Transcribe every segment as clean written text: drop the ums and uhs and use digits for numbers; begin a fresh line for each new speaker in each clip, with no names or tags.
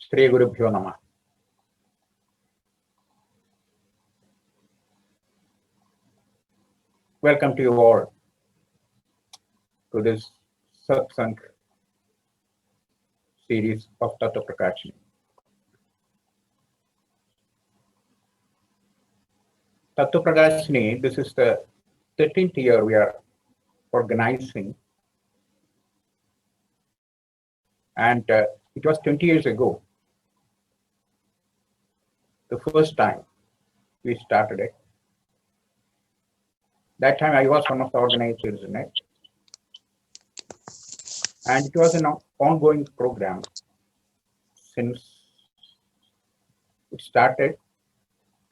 Shri Gurubhyo Namah. Welcome to you all to this satsang series of Tatwaprakashini. Tatwaprakashini, this is the 13th year we are organizing, and it was 20 years ago, the first time we started it. That time I was one of the organizers in it, and it was an ongoing program since it started,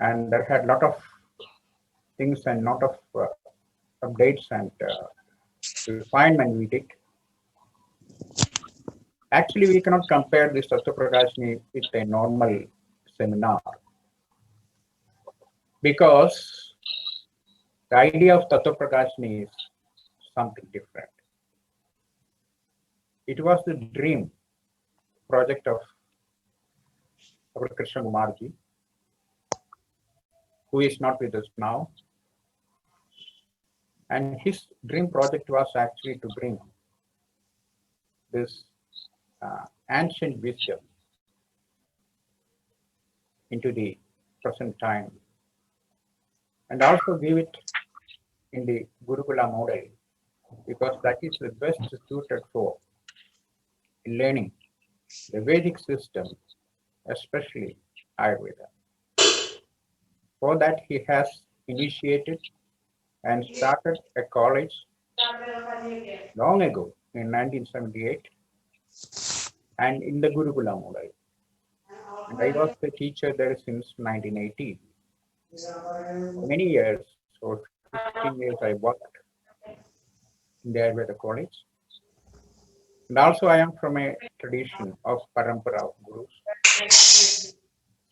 and there had a lot of things and lot of updates and refinement we did. Actually, we cannot compare this Tatwaprakashini with a normal seminar, because the idea of Tatwaprakashini is something different. It was the dream project of our Krishna Kumarji, who is not with us now. And his dream project was actually to bring this ancient wisdom into the present time, and also give it in the Gurukula model, because that is the best suited for learning the Vedic system, especially Ayurveda. For that, he has initiated and started a college long ago in 1978, and in the Gurukula model. And I was the teacher there since 1980. Many years, or 15 years, I worked in the Ayurveda college. And also I am from a tradition of Parampara of Gurus.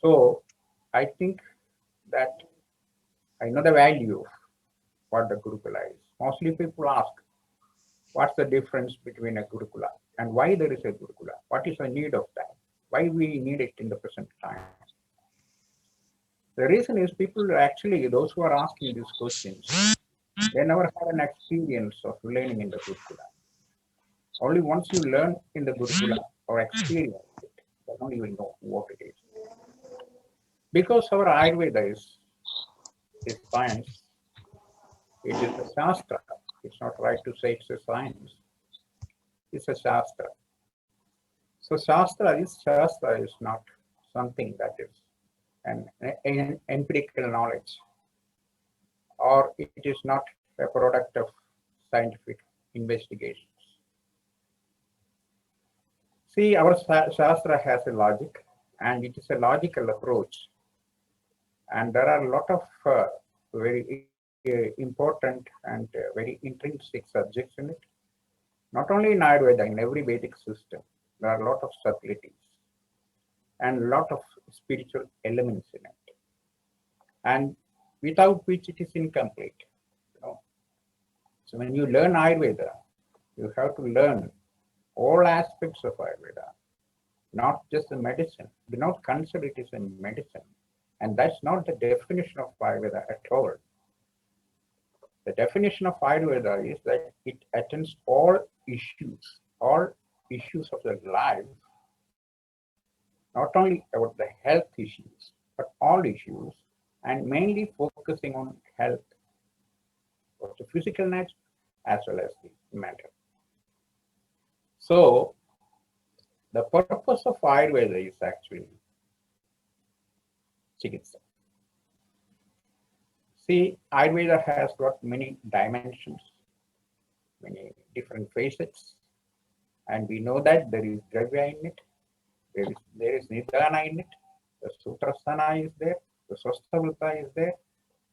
So I think that I know the value of what the Gurukula is. Mostly people ask, what's the difference between a Gurukula and why there is a Gurukula? What is the need of that? Why we need it in the present time? The reason is people actually, those who are asking these questions, they never had an experience of learning in the Gurukula. Only once you learn in the Gurukula or experience it, they don't even know what it is. Because our Ayurveda is science, it is a Shastra. It's not right to say it's a science. It's a Shastra. So Shastra is not something that is an empirical knowledge, or it is not a product of scientific investigations. See, our Shastra has a logic, and it is a logical approach. And there are a lot of very important and very intrinsic subjects in it. Not only in Ayurveda, in every Vedic system, there are a lot of subtleties and a lot of spiritual elements in it, and without which it is incomplete. So when you learn Ayurveda, you have to learn all aspects of Ayurveda, not just the medicine. Do not consider it as a medicine, and that's not the definition of Ayurveda at all. The definition of Ayurveda is that it attends all issues of the life, not only about the health issues, but all issues, and mainly focusing on health, both the physical nature as well as the mental. So, the purpose of Ayurveda is actually Chikitsa. See, Ayurveda has got many dimensions, many different facets, and we know that there is Dravya in it, there is Nidana in it, the Sutrasthana is there, the Swasthavrita is there,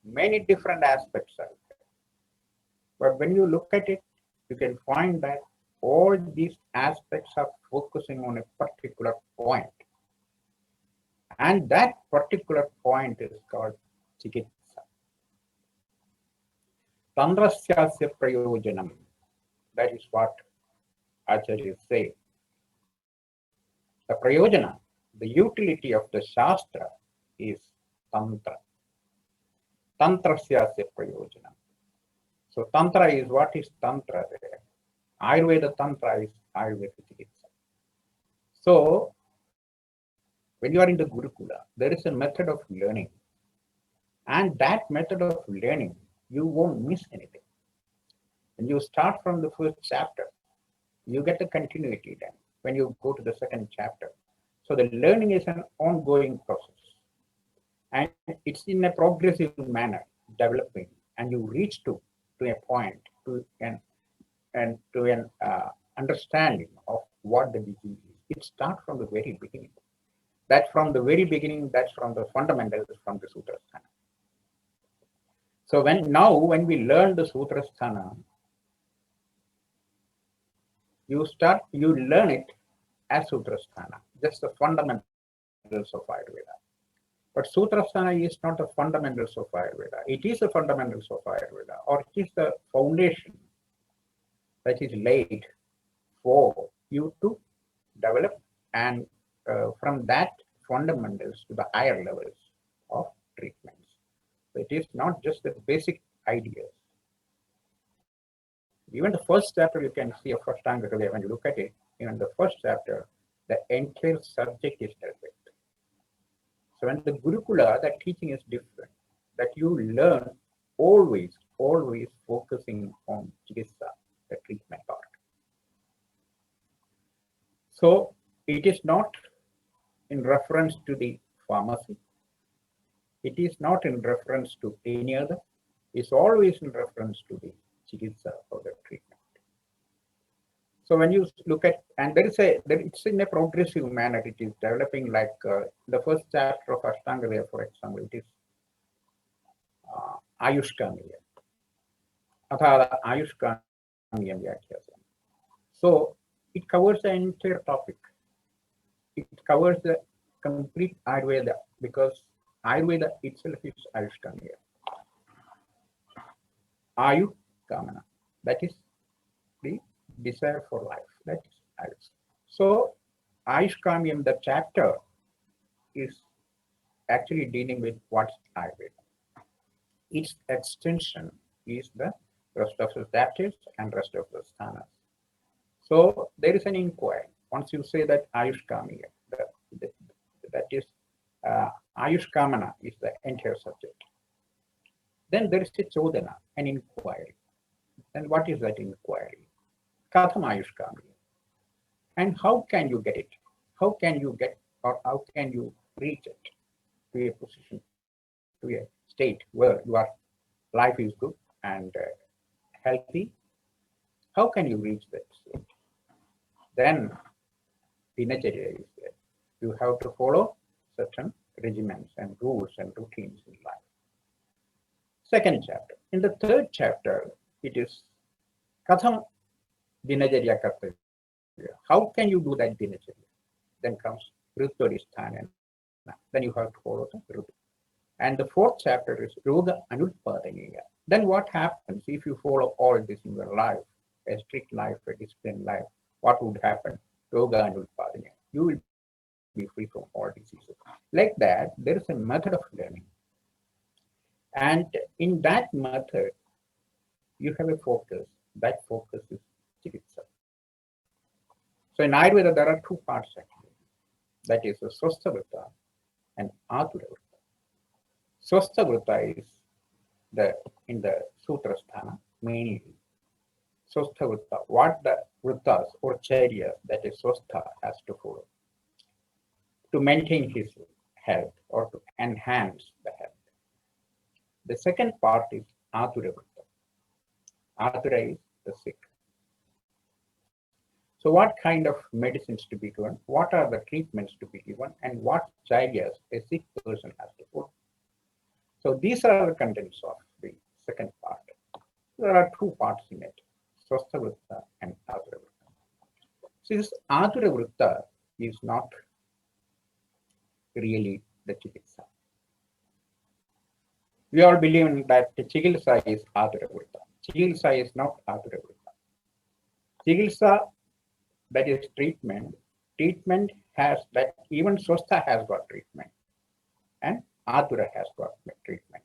many different aspects are there. But when you look at it, you can find that all these aspects are focusing on a particular point. And that particular point is called Chikitsa. Tandrasyasya prayojanam. That is what Acharyas say. The prayojana, the utility of the Shastra is Tantra. Tantrasyasya prayojanam. So Tantra is, what is Tantra there? Ayurveda Tantra is Ayurveda Chikitsa. So when you are in the Gurukula, there is a method of learning. And that method of learning, you won't miss anything. When you start from the first chapter, you get the continuity then when you go to the second chapter. So the learning is an ongoing process. And it's in a progressive manner, developing, and you reach to a point, to an understanding of what the disease is. It starts from the very beginning. That's from the very beginning, that's from the fundamentals from the Sutrasthana. So when we learn the Sutrasthana, you learn it as Sutrasthana, just the fundamentals of Ayurveda. But Sutrasthana is not the fundamentals of Ayurveda. It is the fundamentals of Ayurveda, or it is the foundation that is laid for you to develop, and from that fundamentals to the higher levels of treatments. So it is not just the basic ideas. Even the first chapter, you can see a first time when you look at it, even the first chapter, the entire subject is dealt with. So in the Gurukula, that teaching is different, that you learn always focusing on Chikitsa, the treatment part. So it is not in reference to the pharmacy. It is not in reference to any other. It's always in reference to the Chikitsa or the treatment. So when you look at, and it's in a progressive manner, it is developing, like the first chapter of Ashtanga, for example, it is Ayushkamya. Atha Ayushkamya Vyakhyasam. So it covers the entire topic. It covers the complete Ayurveda, because Ayurveda itself is Ayushkamya. Ayu Kamana. That is the desire for life. That is Ayush. So Ayushkamyam, the chapter, is actually dealing with what's Ayurveda. Its extension is the rest of the chapters and rest of the sthanas. So there is an inquiry. Once you say that Ayushkamya, that is Ayushkamana is the entire subject. Then there is a Chodana, an inquiry. Then what is that inquiry? Katham Ayushkamya. And how can you get it? How can you get, or how can you reach it to a position, to a state where your life is good and healthy? How can you reach that state? Then Dinacharya is there. You have to follow certain regimens and rules and routines in life. Second chapter. In the third chapter, it is Katham Dinacharya Kartavya. How can you do that Dinacharya? Then comes Ritodhisthana. Then you have to follow the Ritu. And the fourth chapter is Yoga Anutpadaniya. Then what happens if you follow all this in your life, a strict life, a disciplined life? What would happen? Yoga Anutpadaniya. You will be free from all diseases. Like that, there is a method of learning. And in that method, you have a focus. That focus is Chikitsa. So in Ayurveda, there are two parts actually. That is the Swastha and Atura Vrita. Swastha is in the Sutrasthana mainly. Swastha, what the Vritas or Charya, that is Swastha, has to follow to maintain his health or to enhance the health. The second part is Atura Vrita. Atura is the sick. So what kind of medicines to be given, what are the treatments to be given, and what Charyas a sick person has to follow. So these are the contents of the second part. There are two parts in it, Swastha Vritta and Atura Vritta. So this Atura Vritta is not really the Chikitsa. We all believe that the Chikitsa is Atura Vritta. Chikitsa is not Atura Vritta. Chikitsa, that is treatment, treatment has that, even Swastha has got treatment and Atura has got treatment.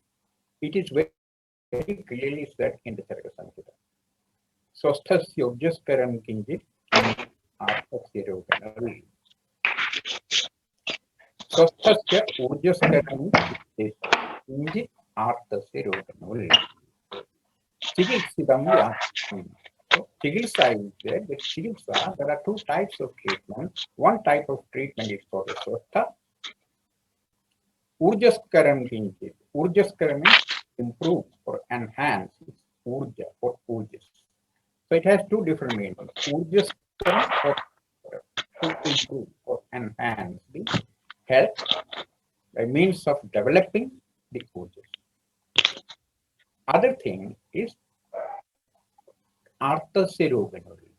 It is very clearly said in the Charaka Samhita. Swasthasya ujjaskaram kinjit arthasya roganavil. Swasthasya ujjaskaram kinjit arthasya roganavil. Chikitsidam vyasam. So, Chikitsa is there. With Chikitsa, there are two types of treatment. One type of treatment is for the Swastha. Urjaskaram kinchit. Urjaskaram means improve or enhance. It's Urja or Urjas. So it has two different meanings. Urjaskaram or to improve or enhance the health by means of developing the Urjas. Other thing is Artha Siroganuri.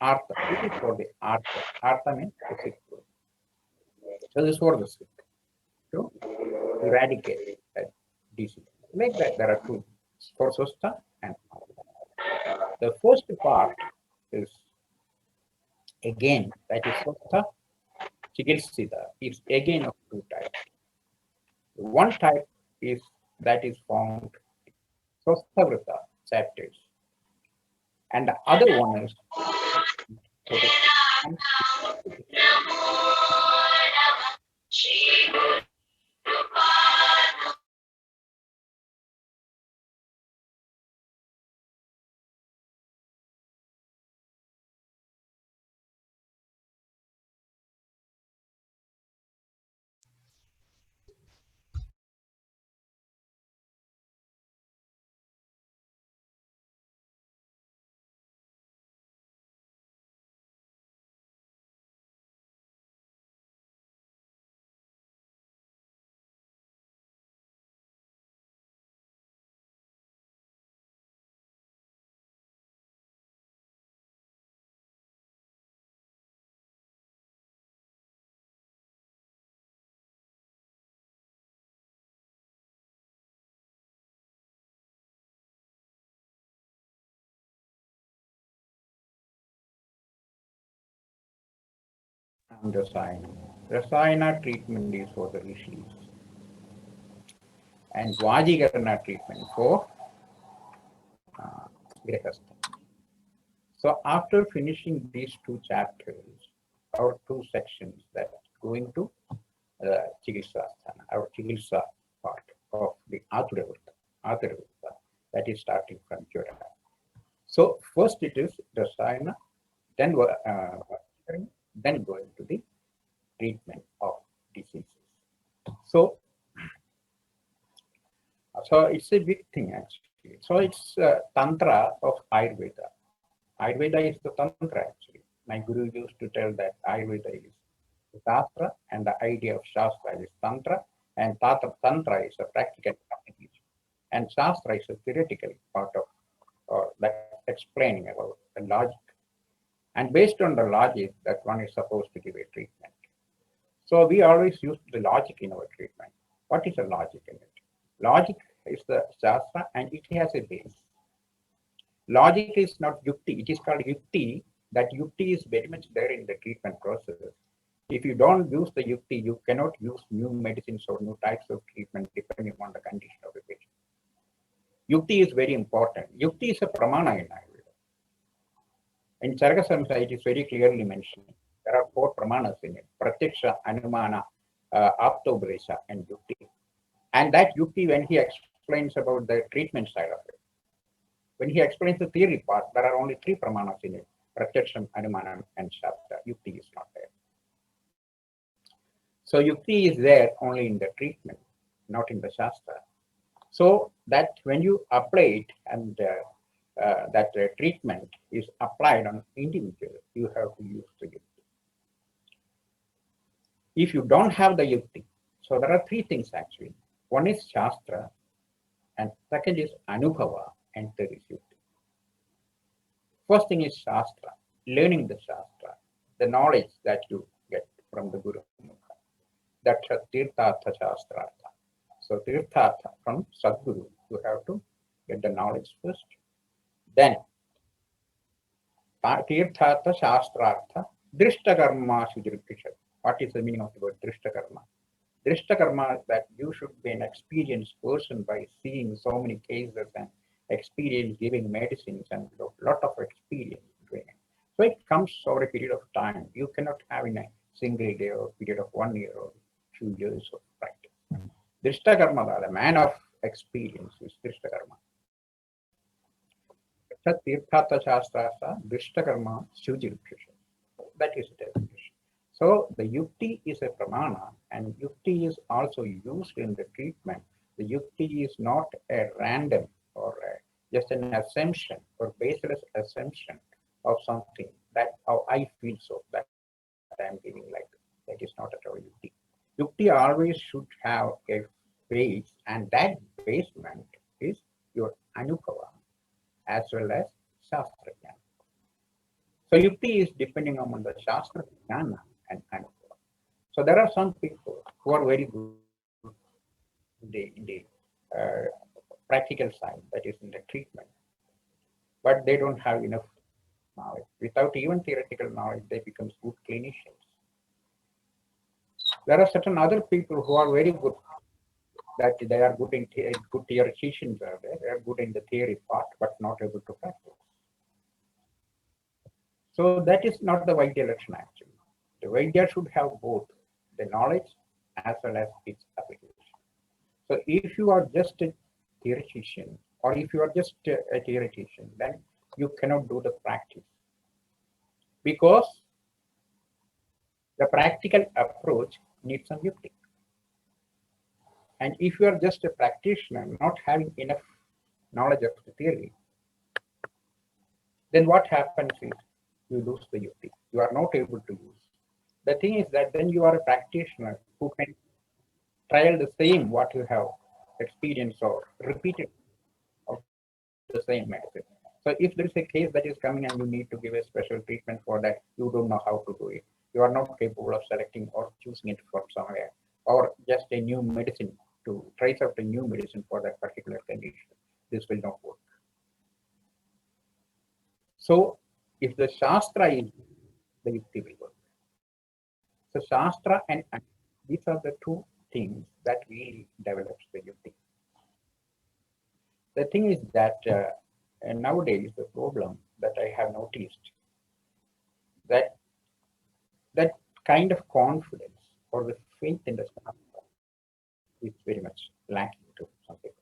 Artha. This is for the Artha. Artha means the sick. So this is for the sick. To eradicate that disease. Like that, there are two for Swastha and Artha. The first part is again, that is Swastha. Chikitsita is again of two types. One type is that is found in Swasthavrita chapters, and the other one is and Rasayana. Rasayana treatment is for the rishis, and Vajikarana treatment for Grihastha. So after finishing these two chapters, or two sections that going to Chikitsasthana, our Chikitsa part of the Athura that is starting from Jura. So first it is Rasayana, then then going to the treatment of diseases. So it's a big thing actually. So it's Tantra of Ayurveda. Ayurveda is the Tantra actually. My guru used to tell that Ayurveda is the Shastra and the idea of Shastra is Tantra, and Tantra is a practical application. And Shastra is a theoretical part of that explaining about the logic. And based on the logic, that one is supposed to give a treatment. So we always use the logic in our treatment. What is the logic in it? Logic is the Shastra and it has a base. Logic is not yukti, it is called yukti. That yukti is very much there in the treatment process. If you don't use the yukti, you cannot use new medicines or new types of treatment depending on the condition of the patient. Yukti is very important. Yukti is a pramana in Ayurveda. In Charaka Samhita, it is very clearly mentioned. There are 4 pramanas in it: Pratyaksha, Anumana, Aptobresha, and Yukti. And that Yukti, when he explains about the treatment side of it, when he explains the theory part, there are only 3 pramanas in it: Pratyaksham, Anumanam, and Shastra. Yukti is not there. So Yukti is there only in the treatment, not in the Shastra. So that when you apply it and that treatment is applied on individual, you have to use the Yukti. If you don't have the Yukti, so there are 3 things actually. One is Shastra, and second is Anubhava, and third is Yukti. First thing is Shastra, learning the Shastra, the knowledge that you get from the Guru Mukha. That's a Tirthartha Shastrartha. So Tirthartha from Sadguru, you have to get the knowledge first. Then Tirthartha Shastrartha, Drishta karma sujirikisha. What is the meaning of the word drishta karma? Drishta karma is that you should be an experienced person by seeing so many cases and experience giving medicines and lot of experience doing it. So it comes over a period of time. You cannot have in a single day or period of 1 year or 2 years of practice. Drishta karma, the man of experience is drishta karma. Tirthatha shastrasa drishta karma sujirikisha. That is the definition. So the yukti is a pramana, and yukti is also used in the treatment. The yukti is not a random or just an assumption or baseless assumption of something that how I feel so that I am feeling like that is not at all yukti. Yukti always should have a base, and that basement is your anubhava as well as shastra jnana. So yukti is depending on the shastra jnana and anubhava. So there are some people who are very good in the practical side, that is in the treatment, but they don't have enough knowledge. Without even theoretical knowledge, they become good clinicians. There are certain other people who are very good, that they are good in good theoreticians are there. They are good in the theory part, but not able to practice. So that is not the Vaidya Lakshana actually. The Vaidya should have both the knowledge as well as its application. So if you are just a theoretician or if you are just a theoretician, then you cannot do the practice because the practical approach needs some yukti. And if you are just a practitioner not having enough knowledge of the theory, then what happens is you lose the yukti. You are not able to use. The thing is that then you are a practitioner who can trial the same what you have experienced or repeated of the same medicine. So if there is a case that is coming and you need to give a special treatment for that, you don't know how to do it. You are not capable of selecting or choosing it from somewhere, or just a new medicine to trace out a new medicine for that particular condition. This will not work. So if the Shastra is, the Yukti will work. So Shastra and these are the two things that really develops the Yukti. The thing is that nowadays the problem that I have noticed that that kind of confidence or the faith in the Shastra is very much lacking to some people.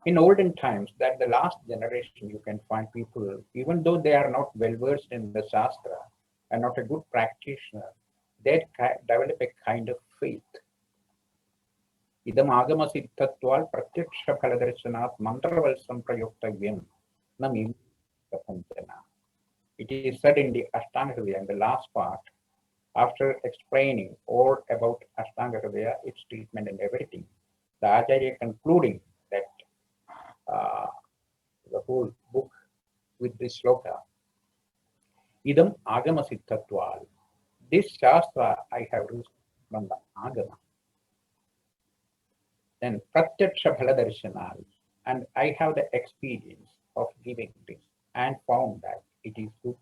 In olden times, that the last generation, you can find people, even though they are not well versed in the Shastra and not a good practitioner, they develop a kind of faith. Idam agama siddhatval pratyaksha phaladarshanat mantravalsam prayoktavayam namim kathanjana. It is said in the Ashtanga Hridaya, in the last part, after explaining all about Ashtanga Hridaya, its treatment and everything, the Acharya concluding that the whole book with this sloka, idam agama siddhatval. This shastra I have received from the agama. Then pratyaksha phaladarshanal, and I have the experience of giving this and found that it is good.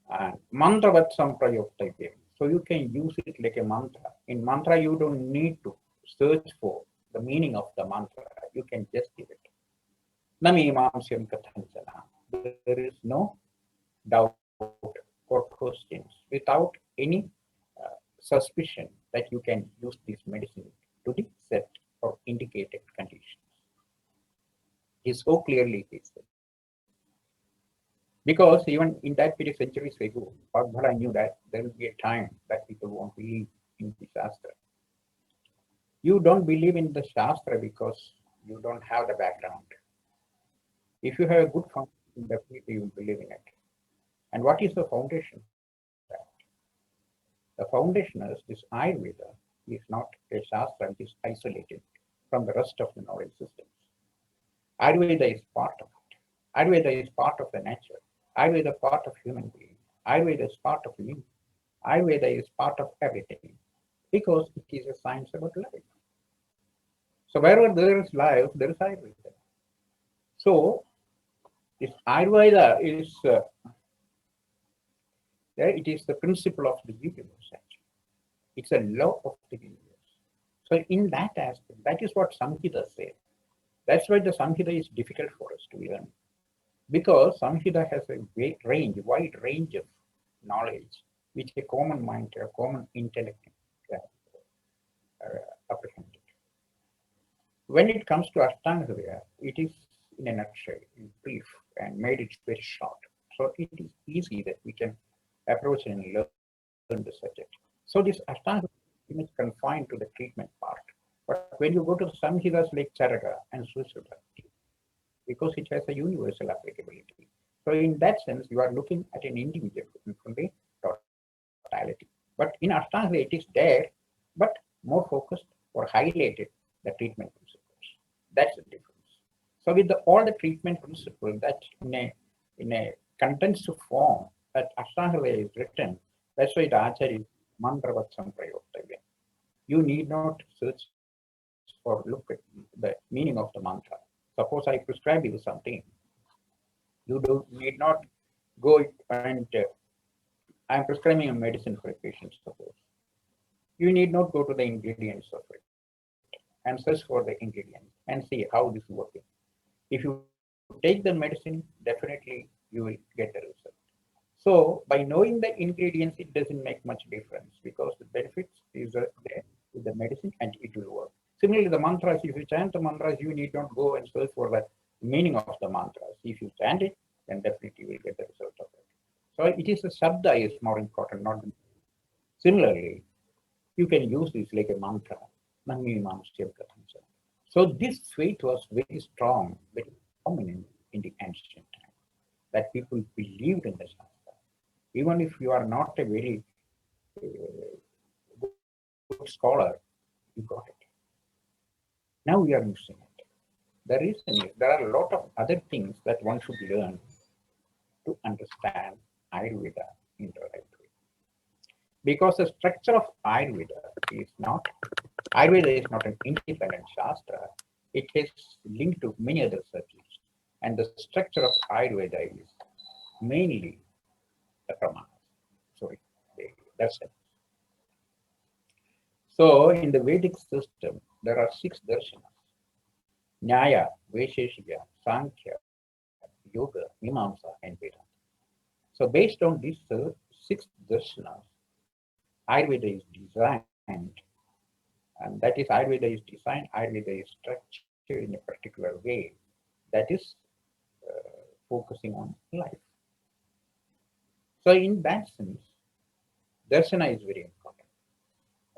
And mantravat samprayoktavayam. So you can use it like a mantra. In mantra, you don't need to search for the meaning of the mantra. You can just give it. Namimamsyam kathanjana. There is no doubt or questions without any suspicion that you can use this medicine to the set or indicated conditions. He so clearly he said. Because even in that period, centuries ago, Bhagbhala knew that there will be a time that people won't believe in the Shastra. You don't believe in the Shastra because you don't have the background. If you have a good foundation, definitely you will believe in it. And what is the foundation for that? The foundation is this Ayurveda is not a Shastra which is isolated from the rest of the knowledge systems. Ayurveda is part of it. Ayurveda is part of the nature. Ayurveda is part of human being. Ayurveda is part of you. Ayurveda is part of everything because it is a science about life. So wherever there is life, there is Ayurveda. So this Ayurveda is It is the principle of the universe, actually. It's a law of the universe. So in that aspect, that is what Samhita says. That's why the Samhita is difficult for us to learn. Because Samhita has a wide range of knowledge, which a common mind, a common intellect can apprehend it. When it comes to Ashtanga Hridaya, it is in a nutshell, in brief, and made it very short. So it is easy that we can approach and learn the subject. So this Ashtanga is confined to the treatment part. But when you go to the Samhitas like Charaka and Susuta, because it has a universal applicability. So in that sense, you are looking at an individual from the totality. But in Ashtanga, it is there, but more focused or highlighted the treatment principles. That's the difference. So with all the treatment principles that in a condensed form that Ashtanga is written, that's why the Acharya is mantravat samprayoktavya. You need not search or look at the meaning of the mantra. Suppose I prescribe you something, you need not go and I'm prescribing a medicine for a patient, suppose. You need not go to the ingredients of it and search for the ingredients and see how this is working. If you take the medicine, definitely you will get the result. So by knowing the ingredients, it doesn't make much difference because the benefits is there with the medicine and it will work. Similarly, the mantras, if you chant the mantras, you need not go and search for the meaning of the mantras. If you chant it, then definitely you will get the result of it. So it is the sabda is more important, not the. Similarly, you can use this like a mantra. So this faith was very strong, very prominent in the ancient time, that people believed in the Shastra. Even if you are not a very good scholar, you got it. Now we are missing it. The reason is there are a lot of other things that one should learn to understand Ayurveda in the right way. Because the structure of Ayurveda is not an independent Shastra. It is linked to many other subjects. And the structure of Ayurveda is mainly the pramanas. Sorry, that's it. So in the Vedic system, there are 6 darshanas: Nyaya, Vaisheshika, Sankhya, Yoga, Mimamsa, and Vedanta. So based on these 6 darshanas, Ayurveda is designed, and that is Ayurveda is designed, Ayurveda is structured in a particular way that is focusing on life. So in that sense, darshana is very important.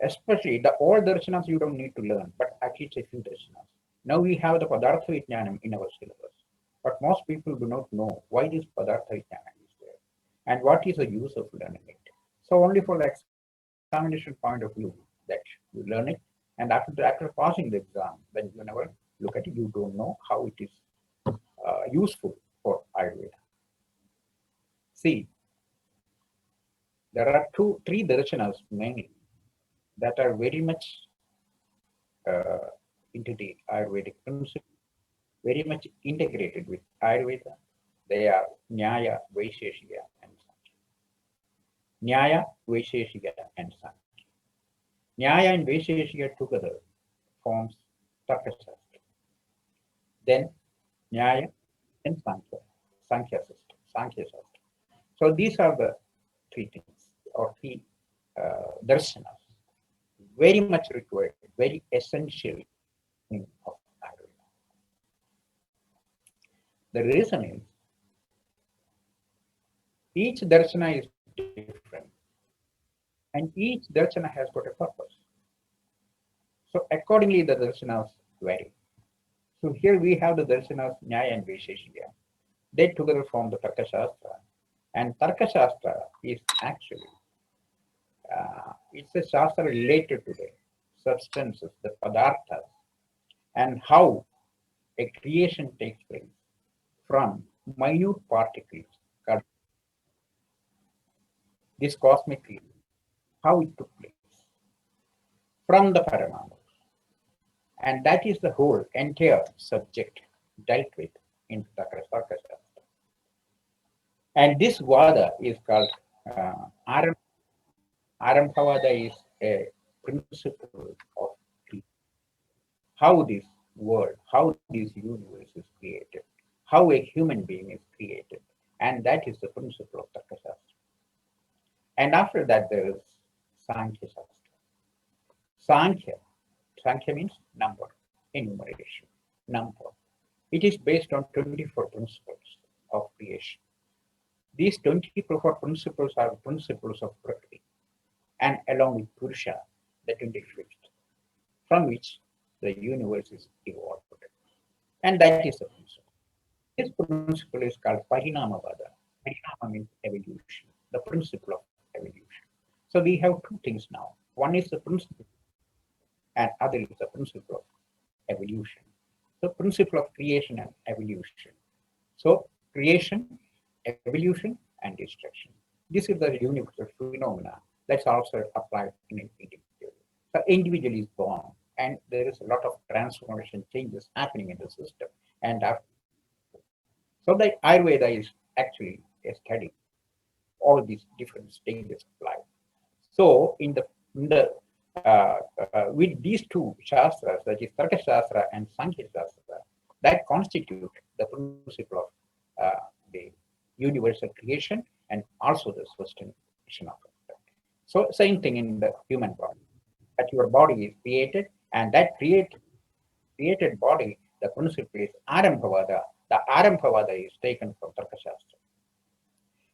Especially the all darshanas you don't need to learn, but at least a few darshanas. Now we have the Padartha Vijnanam in our syllabus, but most people do not know why this Padartha Vijnanam is there and what is the use of learning it. So only for the examination point of view that you learn it, and after passing the exam, then you never look at it, you don't know how it is useful for Ayurveda. See, there are 3 darshanas mainly that are very much into the Ayurvedic principle, very much integrated with Ayurveda. They are Nyaya, Vaisheshika, and Sankhya. Nyaya, Vaisheshika, and Sankhya. Nyaya and Vaisheshika together forms Tatwaprakashini. Then Nyaya and Sankhya, Sankhya system, Sankhya system. So these are the 3 things or 3 darshanas, very much required, very essential in of Ayurveda. The reason is each darshana is different and each darshana has got a purpose. So accordingly the darshanas vary. So here we have the darshanas Nyaya and Vaisheshika. They together form the Tarkashastra. And Tarkashastra is actually, it's a Shastra related to the substances, the Padarthas, and how a creation takes place from minute particles, this cosmic field, how it took place from the Paramanus. And that is the whole entire subject dealt with in Tarkashastra. And this Vada is called Aram, Arambhavada is a principle of how this world, how this universe is created, how a human being is created. And that is the principle of Tarkashastra. And after that, there is Sankhya Shastra. Sankhya, Sankhya means number, enumeration, number. It is based on 24 principles of creation. These 24 principles are principles of Prakriti, and along with Purusha, the 25th, from which the universe is evolved. And that is the principle. This principle is called Parinamavada. Parinama means evolution, the principle of evolution. So we have two things now. One is the principle, and other is the principle of evolution. So principle of creation and evolution. So creation, evolution, and destruction. This is the universal phenomena that's also applied in an individual. So individual is born, and there is a lot of transformation changes happening in the system. And after, so the Ayurveda is actually a study all these different stages of life. So with these two shastras, that is Tarka Shastra and Sankhya Shastra, that constitute the principle of the universal creation and also the sustaination of it. So same thing in the human body, that your body is created, and that created body, the principle is Arambhavada. The Arambhavada is taken from Tarka Shastra.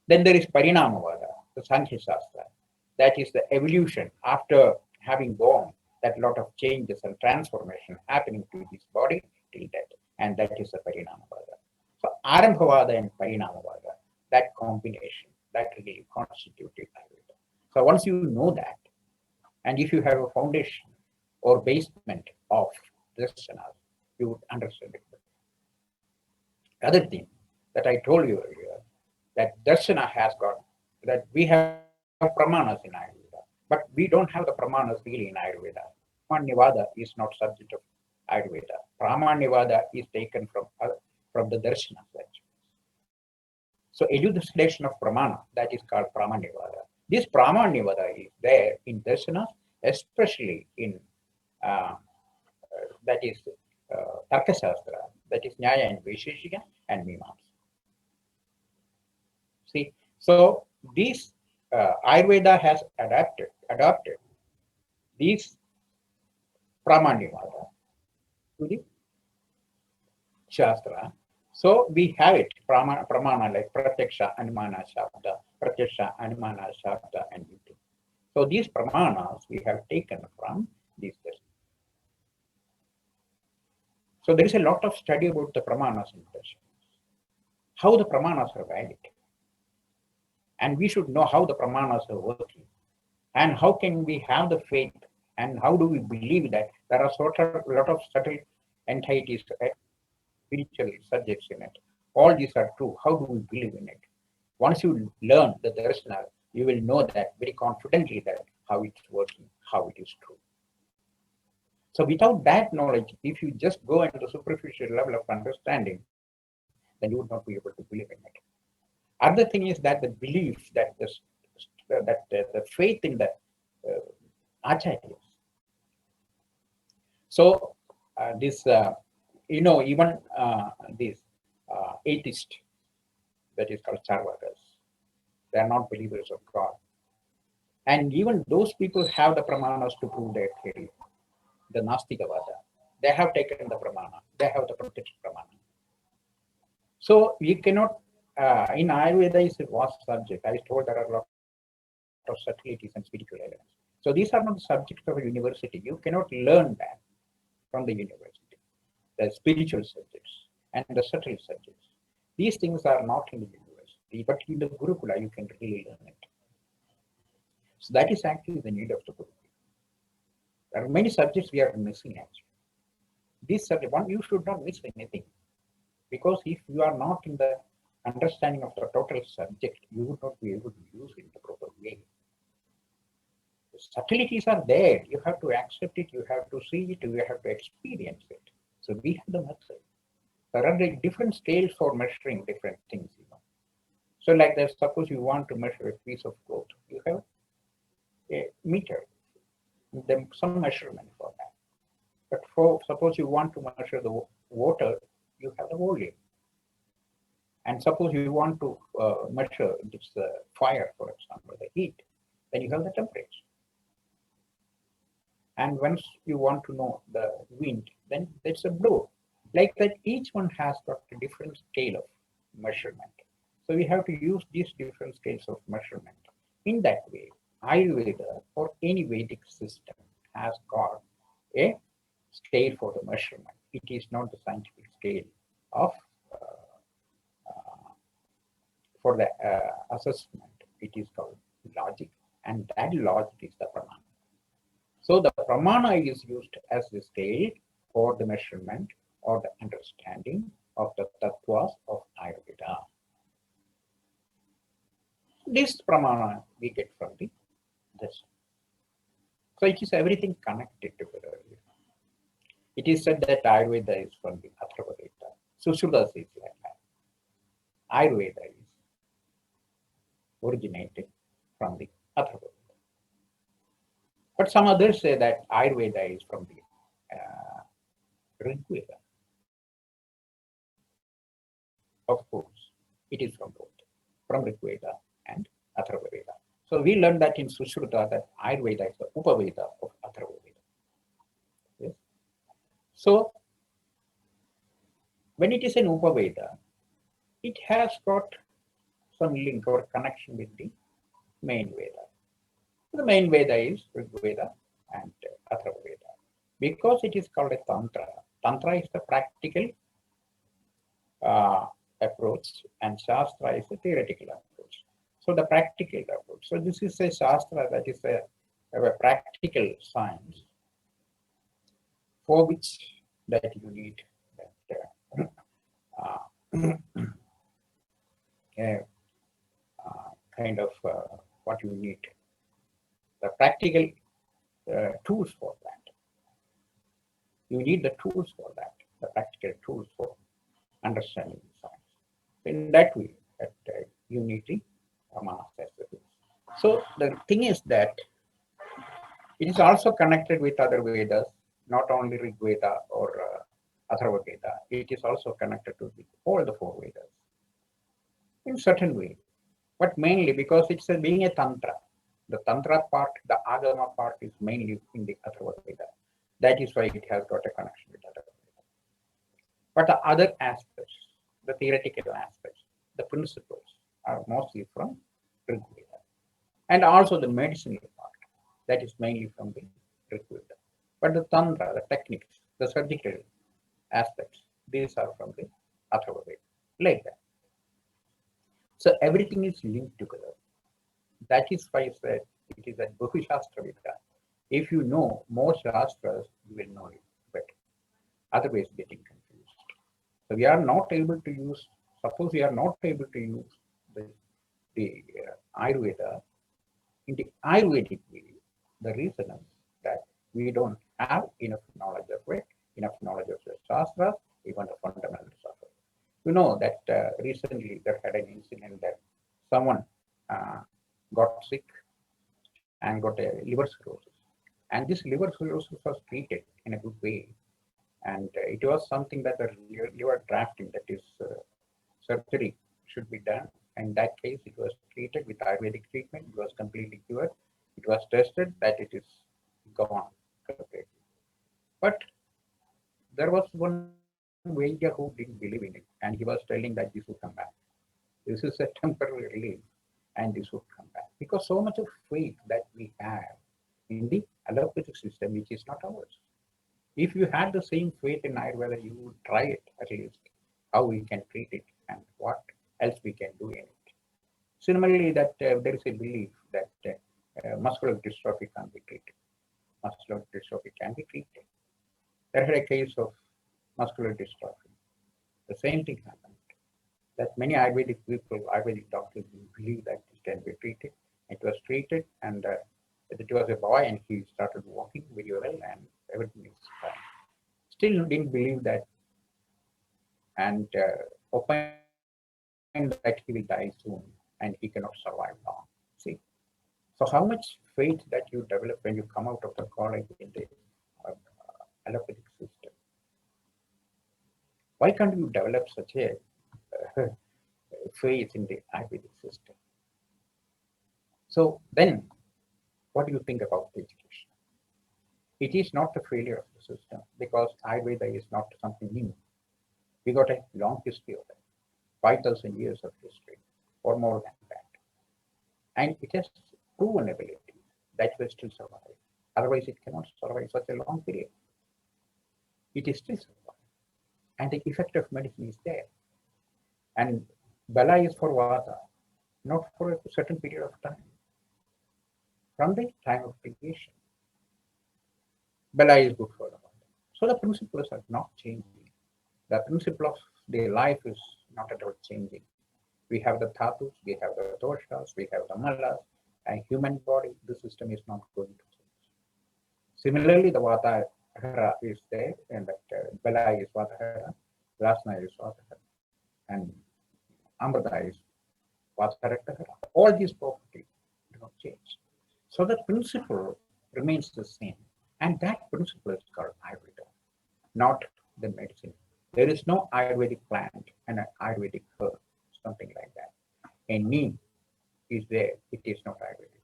Then there is Parinamavada, the Sankhya Shastra. That is the evolution after having born, that lot of changes and transformation happening to this body till death. And that is the Parinamavada. So Arambhavada and Parinamavada, that combination, that really constitutes Ayurveda. So once you know that, and if you have a foundation or basement of darshanas, you would understand it. The other thing that I told you earlier, that darshana has got, that we have pramanas in Ayurveda, but we don't have the pramanas really in Ayurveda. Pramanyavada is not subject of Ayurveda. Pramanyavada is taken from the darshanas. So elucidation of pramana, that is called Pramanyavada. This Pramanyavada is there in darshanas, especially in that is Tarka Shastra, that is Nyaya and Vaisheshika and Mimamsa. See, so these Ayurveda has adopted these Pramanyavada to the Shastra. So we have it, pramana like Pratyaksha, Anumana, Shabda, Pratyaksha, Anumana, Shabda, and Yuti. So these pramanas we have taken from these tests. So there is a lot of study about the pramanas in darshanas, how the pramanas are valid. And we should know how the pramanas are working, and how can we have the faith, and how do we believe that there are a lot of subtle entities, spiritual subjects in it. All these are true. How do we believe in it? Once you learn the darshana, you will know that very confidently that how it's working, how it is true. So without that knowledge, if you just go into the superficial level of understanding, then you would not be able to believe in it. Other thing is that the belief, that the faith in the acharyas. So this, even this atheist, that is called Charvakas, they are not believers of God. And even those people have the pramanas to prove their theory. The Nastikavada, they have taken the pramana, they have the protected pramana. So you cannot, in Ayurveda is a vast subject. I was told there are a lot of subtleties and spiritual elements. So these are not the subjects of a university. You cannot learn that from the university. The spiritual subjects and the subtle subjects. These things are not in the university, but in the Gurukula you can really learn it. So that is actually the need of the Gurukula. There are many subjects we are missing actually. This subject, one, you should not miss anything. Because if you are not in the understanding of the total subject, you would not be able to use it in the proper way. The subtleties are there. You have to accept it, you have to see it, you have to experience it. So we have the method. There are different scales for measuring different things. So like that, suppose you want to measure a piece of cloth, you have a meter, then some measurement for that. But for suppose you want to measure the water, you have the volume. And suppose you want to measure this fire, for example, the heat, then you have the temperature. And once you want to know the wind, then there's a blow. Like that, each one has got a different scale of measurement. So we have to use these different scales of measurement. In that way, Ayurveda or any Vedic system has got a scale for the measurement. It is not the scientific scale of for the assessment. It is called logic, and that logic is the pramana. So the pramana is used as the scale for the measurement or the understanding of the tattvas of Ayurveda. This pramana we get from this. So it is everything connected together. It is said that Ayurveda is from the Atharvaveda. Sushruta says like that. Ayurveda is originated from the Atharvaveda. But some others say that Ayurveda is from the Rigveda. Of course, it is from both, from Rigveda and Atharvaveda. So we learned that in Sushruta that Ayurveda is the Upaveda of Atharvaveda. Yes. So when it is an Upaveda, it has got some link or connection with the main Veda. The main Veda is Rigveda and Atharvaveda. Because it is called a Tantra. Tantra is the practical approach and Shastra is a theoretical approach. So the practical approach. So this is a Shastra that is a practical science for which that you need that kind of what you need. The practical tools for that. You need the tools for that, the practical tools for understanding science. In that way, that you need the pramana. So the thing is that it is also connected with other Vedas, not only Rig Veda or Atharva Veda. It is also connected to all the four Vedas in certain way, but mainly because it's being a Tantra. The Tantra part, the Agama part is mainly in the Atharva Veda. That is why it has got a connection with Atharva Veda. But the other aspects, the theoretical aspects, the principles are mostly from Rig Veda. And also the medicinal part, that is mainly from the Rig Veda. But the Tantra, the techniques, the surgical aspects, these are from the Atharva Veda, like that. So everything is linked together. That is why I said it is a Bahu Shastra Vidya. If you know more Shastras, you will know it better. Otherwise, getting confused. So we are not able to use, suppose we are not able to use the Ayurveda in the Ayurvedic way. The reason is that we don't have enough knowledge of it, enough knowledge of the Shastras, even the fundamentals of it. You know that recently there had an incident that someone got sick and got a liver cirrhosis. And this liver cirrhosis was treated in a good way. And it was something that the liver drafting, that is surgery, should be done. In that case, it was treated with Ayurvedic treatment. It was completely cured. It was tested that it is gone completely. But there was one Vaidya who didn't believe in it, and he was telling that this would come back. This is a temporary relief, and this would come back. Because so much of faith that we have in the allopathic system, which is not ours. If you had the same faith in Ayurveda, you would try it at least, how we can treat it and what else we can do in it. Similarly, that there is a belief that muscular dystrophy can be treated. Muscular dystrophy can be treated. There had a case of muscular dystrophy. The same thing happened. That many Ayurvedic people, Ayurvedic doctors believe that it can be treated. It was treated, and it was a boy, and he started walking very well, and everything is fine. Still didn't believe that, and opined that he will die soon and he cannot survive long. See, so how much faith that you develop when you come out of the college in the allopathic system? Why can't you develop such a faith in the Ayurvedic system? So then, what do you think about the education? It is not the failure of the system because Ayurveda is not something new. We got a long history of it, 5,000 years of history or more than that. And it has proven ability that will still survive. Otherwise, it cannot survive such a long period. It is still survive. And the effect of medicine is there. And Bala is for Vata, not for a certain period of time. From the time of creation, Bala is good for the body. So the principles are not changing. The principle of the life is not at all changing. We have the dhatus, we have the doshas, we have the malas, and human body, the system is not going to change. Similarly, the Vata Hara is there, and that Bala is Vata Hara, Rasna is Vata Hara, and Amrita is Vata Hara. All these properties do not change. So the principle remains the same. And that principle is called Ayurveda, not the medicine. There is no Ayurvedic plant and an Ayurvedic herb, something like that. A neem is there, it is not Ayurvedic.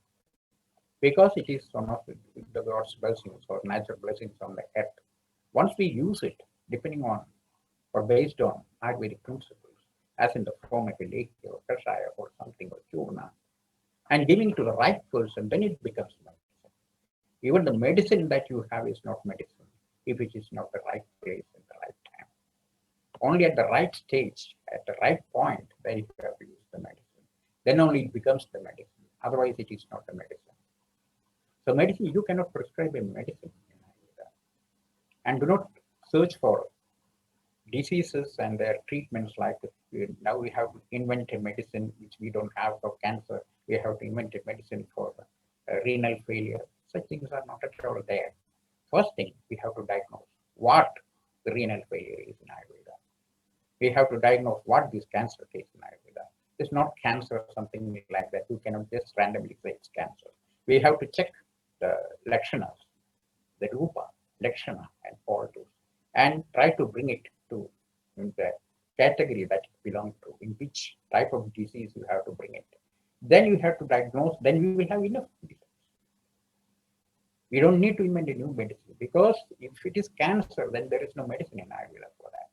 Because it is one of the God's blessings or natural blessings on the earth. Once we use it, depending on or based on Ayurvedic principles, as in the form of a lake or kashaya or something or churna, and giving to the right person, then it becomes medicine. Even the medicine that you have is not medicine if it is not the right place and the right time. Only at the right stage, at the right point, then you have to use the medicine. Then only it becomes the medicine. Otherwise, it is not the medicine. So medicine, you cannot prescribe a medicine in Ayurveda. And do not search for diseases and their treatments like now we have to invent a medicine which we don't have for cancer. We have to invent a medicine for renal failure. Such things are not at all there. First thing, we have to diagnose what the renal failure is in Ayurveda. We have to diagnose what this cancer is in Ayurveda. It's not cancer or something like that. You cannot just randomly say it's cancer. We have to check the lakshanas, the rupa, lakshana, and all those, and try to bring it to the category that it belongs to, in which type of disease you have to bring it. Then you have to diagnose, then we will have enough medicine. We don't need to invent a new medicine because if it is cancer, then there is no medicine in Ayurveda for that.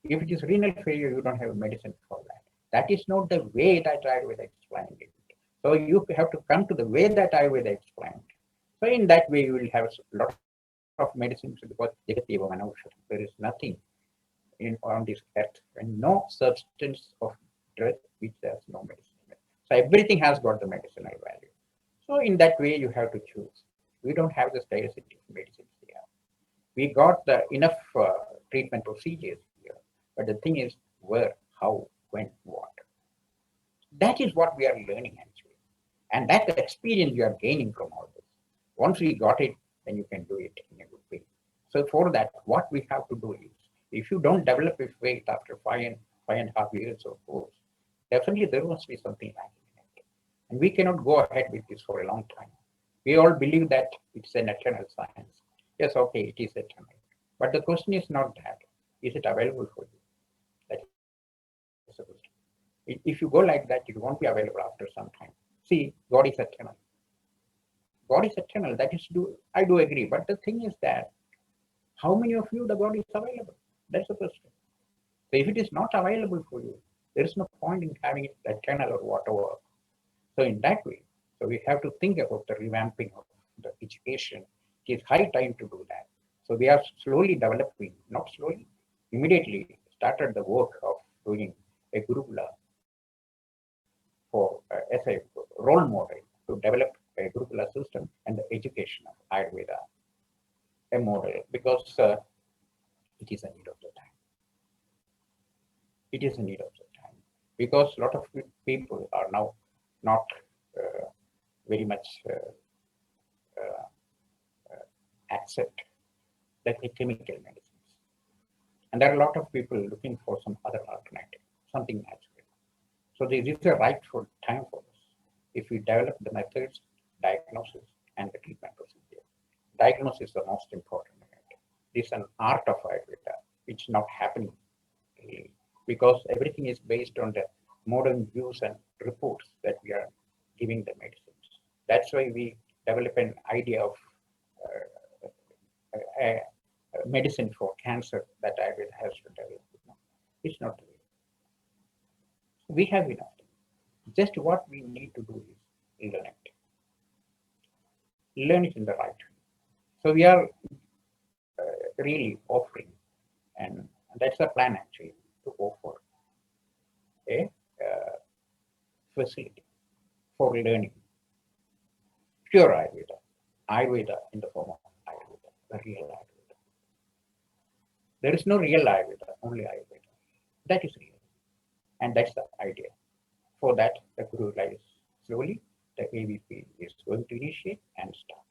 If it is renal failure, you don't have medicine for that. That is not the way that Ayurveda explained it. So you have to come to the way that Ayurveda explained. So in that way, you will have a lot of medicines because there is nothing on this earth and no substance of drug which has no medicine. So everything has got the medicinal value. So in that way, you have to choose. We don't have the scarcity of medicines here. We got the enough treatment procedures here. But the thing is, where, how, when, what. That is what we are learning actually. And that experience you are gaining from all this. Once we got it, then you can do it in a good way. So for that, what we have to do is, if you don't develop a faith after 5.5 years of course, definitely there must be something lacking in it. And we cannot go ahead with this for a long time. We all believe that it's an eternal science. Yes, okay, it is eternal. But the question is not that. Is it available for you? That is the question. If you go like that, it won't be available after some time. See, God is eternal. God is eternal. That is I do agree. But the thing is that how many of you the God is available? That's the question. So if it is not available for you, there is no point in having it eternal or whatever. So in that way, so we have to think about the revamping of the education. It is high time to do that. So we are slowly developing, not slowly, immediately started the work of doing a Gurukula as a role model to develop a Gurukula system and the education of Ayurveda, a model, because it is a need of the time. It is a need of the time because a lot of people are now not very much accept the chemical medicines. And there are a lot of people looking for some other alternative, something natural. So this is a rightful time for us if we develop the methods, diagnosis, and the treatment procedure. Diagnosis is the most important. This is an art of Ayurveda, which is not happening really, because everything is based on the modern views and reports that we are giving the medicines. That's why we develop an idea of medicine for cancer that Ayurveda has to develop. It's not the way. We have enough. Just what we need to do is learn it. Learn it in the right way. So we are really offering, and that's the plan actually, to offer a facility for learning pure Ayurveda, Ayurveda in the form of Ayurveda, the real Ayurveda. There is no real Ayurveda, only Ayurveda. That is real, and that's the idea. For that, the Guru lies slowly. The AVP is going to initiate and start.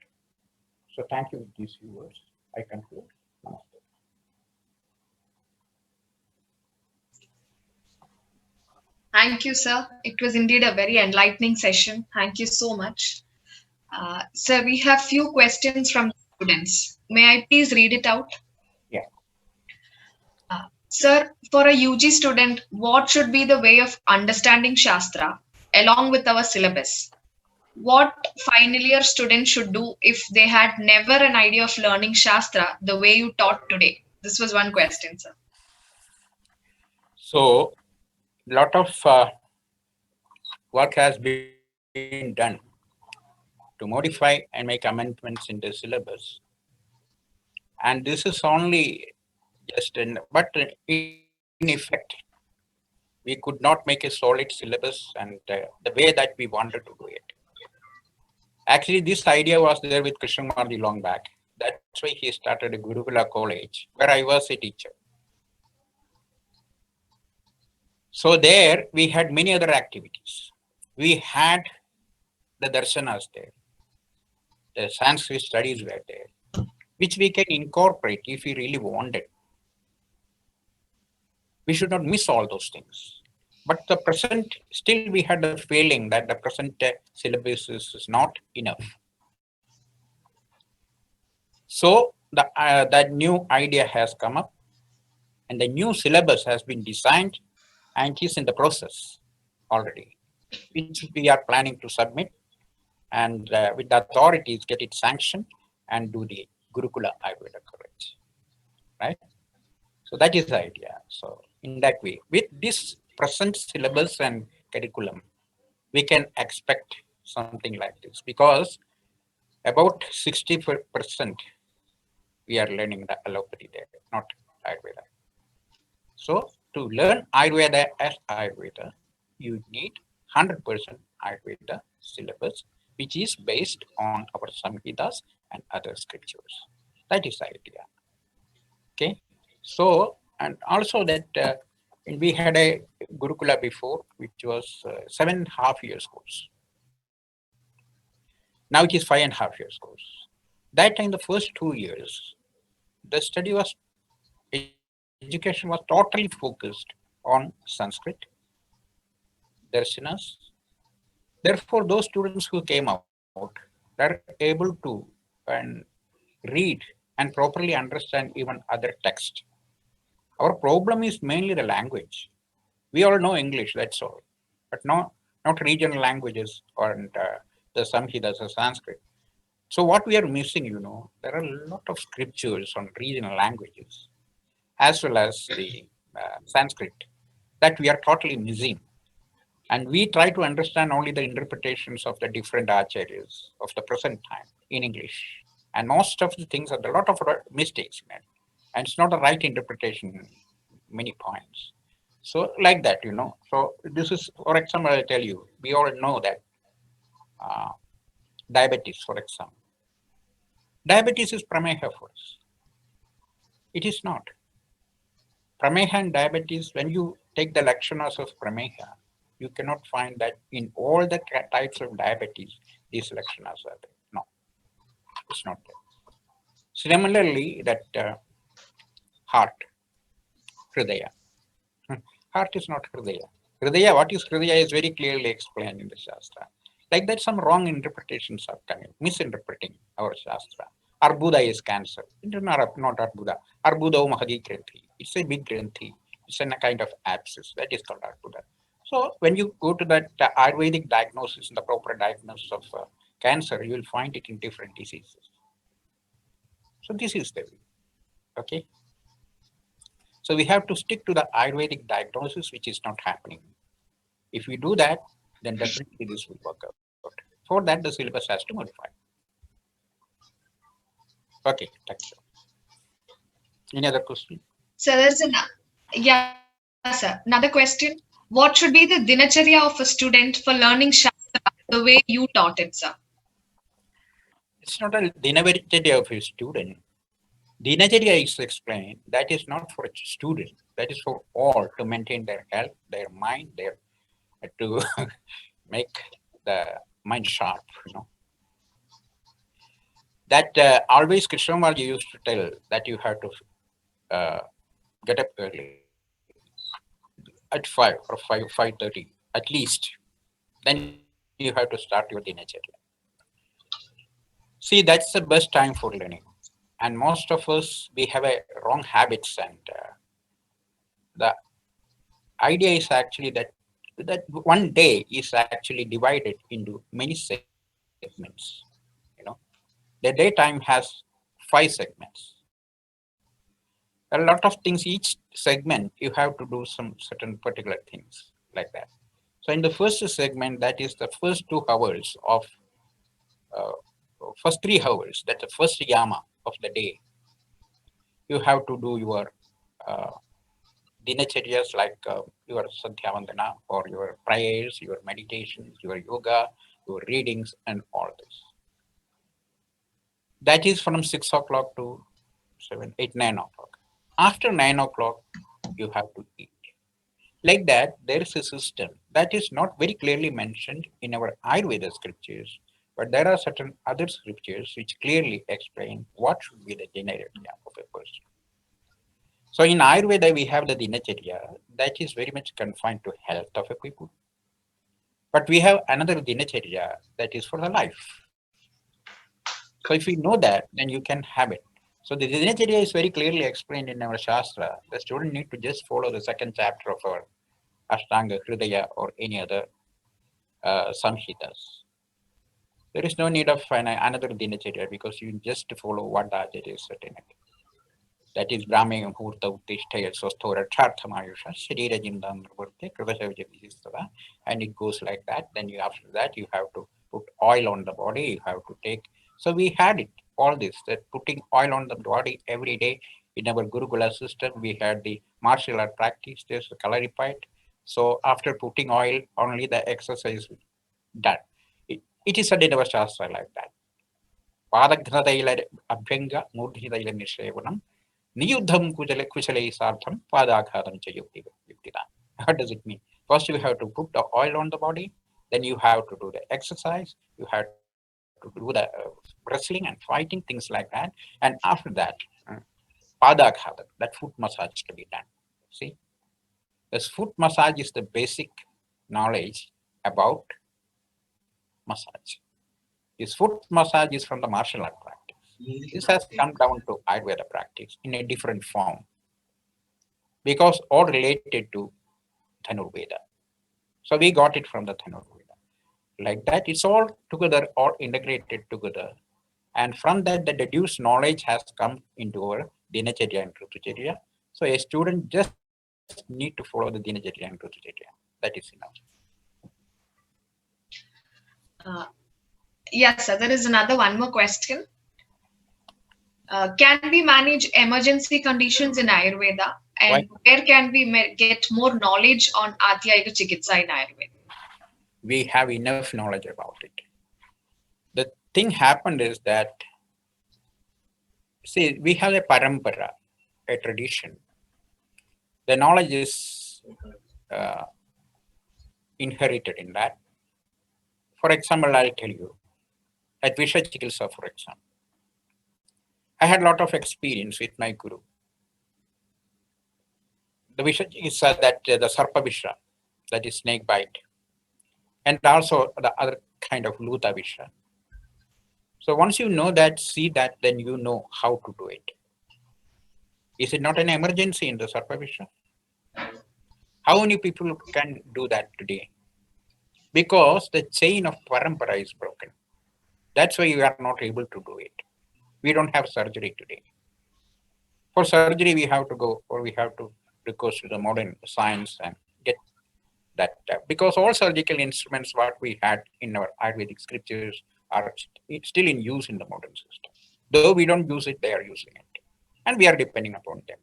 So thank you with these few words. I conclude. Namaste.
Thank you, sir. It was indeed a very enlightening session. Thank you so much. Sir, we have few questions from students. May I please read it out?
Yeah.
Sir, for a UG student, what should be the way of understanding Shastra along with our syllabus? What final year students should do if they had never an idea of learning Shastra the way you taught today? This was one question, sir.
So, a lot of work has been done to modify and make amendments in the syllabus. And this is only just but in effect, we could not make a solid syllabus and the way that we wanted to do it. Actually, this idea was there with Krishnamurti long back. That's why he started a Gurukula college where I was a teacher. So there we had many other activities. We had the darshanas there, the Sanskrit studies were there, which we can incorporate if we really wanted. We should not miss all those things. But the present, still we had the feeling that the present syllabus is not enough. So that new idea has come up, and the new syllabus has been designed and is in the process already, which we are planning to submit and with the authorities get it sanctioned and do the Gurukula Ayurveda college, right? So that is the idea. So in that way, with this present syllabus and curriculum, we can expect something like this because about 60% we are learning the allopathy there, not Ayurveda. So to learn Ayurveda as Ayurveda, you need 100% Ayurveda syllabus, which is based on our Samhitas and other scriptures. That is the idea. Okay. So, and also that we had a Gurukula before, which was 7.5 years course. Now it is 5.5 years course. That time, the first 2 years, the study was, education was totally focused on Sanskrit, darshanas. Therefore, those students who came out, they're able to and read and properly understand even other text. Our problem is mainly the language. We all know English, that's all, but not regional languages or the Samhitas or Sanskrit. So what we are missing, there are a lot of scriptures on regional languages, as well as the Sanskrit, that we are totally missing. And we try to understand only the interpretations of the different acharyas of the present time in English. And most of the things are a lot of mistakes in it. And it's not a right interpretation in many points. So like that, So this is, for example, I tell you, we all know that uh, diabetes, for example. Diabetes is prameha for us. It is not. Prameha and diabetes, when you take the lakshanas of prameha, you cannot find that in all the types of diabetes, these lakshanas are there. No, it's not there. Similarly, that heart, hridaya. Heart is not hridaya. Hridaya, what is Hridaya is very clearly explained in the Shastra. Like that, some wrong interpretations are coming, misinterpreting our Shastra. Arbuda is cancer. Not Arbuda. Arbuda Mahadi Granthi. It's a big Granthi. It's a kind of abscess. That is called Arbuda. So when you go to that Ayurvedic diagnosis, the proper diagnosis of cancer, you will find it in different diseases. So this is the way. Okay. So we have to stick to the Ayurvedic diagnosis, which is not happening. If we do that, then definitely this will work out. For that, the syllabus has to modify. Okay, thank you. Any other question?
So there's an yeah, sir. Another question. What should be the dinacharya of a student for learning Shastra the way you taught it, sir?
It's not a dinacharya of a student. Dinacharya is explained. That is not for a student. That is for all to maintain their health, their mind, their to make the mind sharp. That always Krishnamurti used to tell that you have to get up early at 5:30 at least. Then you have to start your dinacharya. See, that's the best time for learning. And most of us, we have a wrong habits, and the idea is actually that one day is actually divided into many segments. You know, the daytime has 5 segments. A lot of things, each segment you have to do some certain particular things like that. So in the first segment, that is the first 2 hours of uh, first 3 hours, that's the first yama of the day. You have to do your uh, dinacharyas like your sandhyavandana or your prayers, your meditations, your yoga, your readings, and all this. That is from 6 o'clock to 7, 8, 9 o'clock. After 9 o'clock, you have to eat. Like that, there is a system that is not very clearly mentioned in our Ayurveda scriptures, but there are certain other scriptures which clearly explain what should be the dinacharya of a person. So in Ayurveda, we have the dinacharya that is very much confined to health of a people. But we have another dinacharya that is for the life. So if you know that, then you can have it. So the dinacharya is very clearly explained in our Shastra. The student need to just follow the second chapter of our Ashtanga, Hridaya, or any other Samhitas. There is no need of another dinacharya because you just follow what the Acharya is set in it. That is Brahme Murta Uttishthaya Swasthora Charthamayusha Sharira Jindandravarte Kritasavijabhistada, and it goes like that. Then you after that you have to put oil on the body, you have to take. So we had it, all this, that putting oil on the body every day in our Gurukula system. We had the martial art practice, there's the Kalaripat. So after putting oil, only the exercise done. It is a in our Shastra like that. Padaghratayila Abhyanga Murdhitayila Nishevanam Niyudham Kuchalai Sartham Padaghatam Chayuktida. What does it mean? First, you have to put the oil on the body, then you have to do the exercise, you have to do the wrestling and fighting, things like that. And after that, Padaghatam, that foot massage to be done. See, this foot massage is the basic knowledge about massage. This foot massage is from the martial art practice. This has come down to Ayurveda practice in a different form because all related to Dhanurveda. So we got it from the Dhanurveda. Like that, it's all together, all integrated together. And from that, the deduced knowledge has come into our Dinacharya and Rutucharya. So a student just need to follow the Dinacharya and Rutucharya. That is enough.
Uh, yes, sir. There is one more question. Can we manage emergency conditions in Ayurveda?
Why?
And where can we get more knowledge on Adhyayika Chikitsa in Ayurveda?
We have enough knowledge about it. The thing happened is that, see, we have a parampara, a tradition. The knowledge is uh, inherited in that. For example, I'll tell you, at Visha Chikilsa, for example, I had a lot of experience with my guru. The Visha Chikilsa, that the Sarpa Vishra, that is snake bite, and also the other kind of Luta Visha. So once you know that, see that, then you know how to do it. Is it not an emergency in the Sarpa Visha? How many people can do that today? Because the chain of parampara is broken. That's why we are not able to do it. We don't have surgery today. For surgery, we have to go, or we have to recourse to the modern science and get that. Because all surgical instruments, what we had in our Ayurvedic scriptures, are still in use in the modern system. Though we don't use it, they are using it. And we are depending upon them.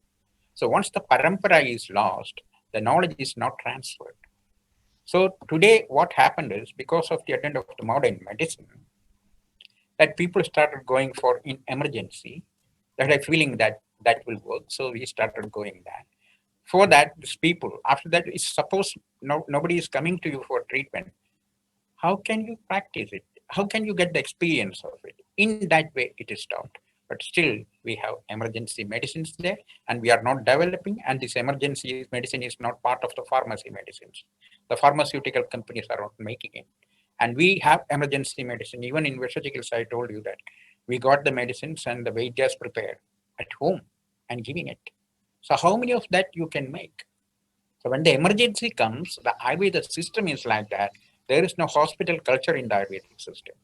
So once the parampara is lost, the knowledge is not transferred. So today, what happened is, because of the advent of the modern medicine, that people started going for in emergency, that I feeling that that will work. So we started going that. For that, these people, after that, is suppose nobody is coming to you for treatment. How can you practice it? How can you get the experience of it? In that way, it is stopped. But still, we have emergency medicines there, and we are not developing. And this emergency medicine is not part of the pharmacy medicines. The pharmaceutical companies are not making it. And we have emergency medicine. Even in Vashajikals, I told you that we got the medicines and the Vaidyas prepared at home and giving it. So how many of that you can make? So when the emergency comes, the Ayurveda system is like that. There is no hospital culture in the Ayurvedic system.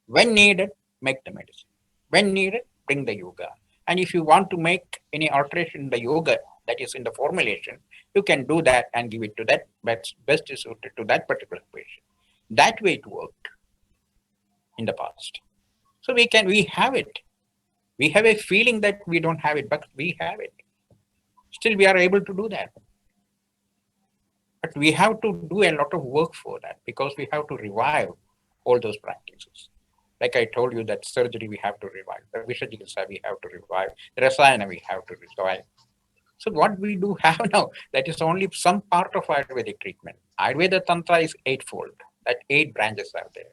When needed, make the medicine. When needed, bring the yoga. And if you want to make any alteration in the yoga, that is in the formulation, you can do that and give it to that best is suited to that particular patient. That way it worked in the past. So we have it. We have a feeling that we don't have it, but we have it. Still, we are able to do that. But we have to do a lot of work for that because we have to revive all those practices. Like I told you, that surgery we have to revive, the Vishajikasa we have to revive, the Rasayana we have to revive. So what we do have now, that is only some part of Ayurvedic treatment. Ayurveda Tantra is eightfold, that 8 branches are there.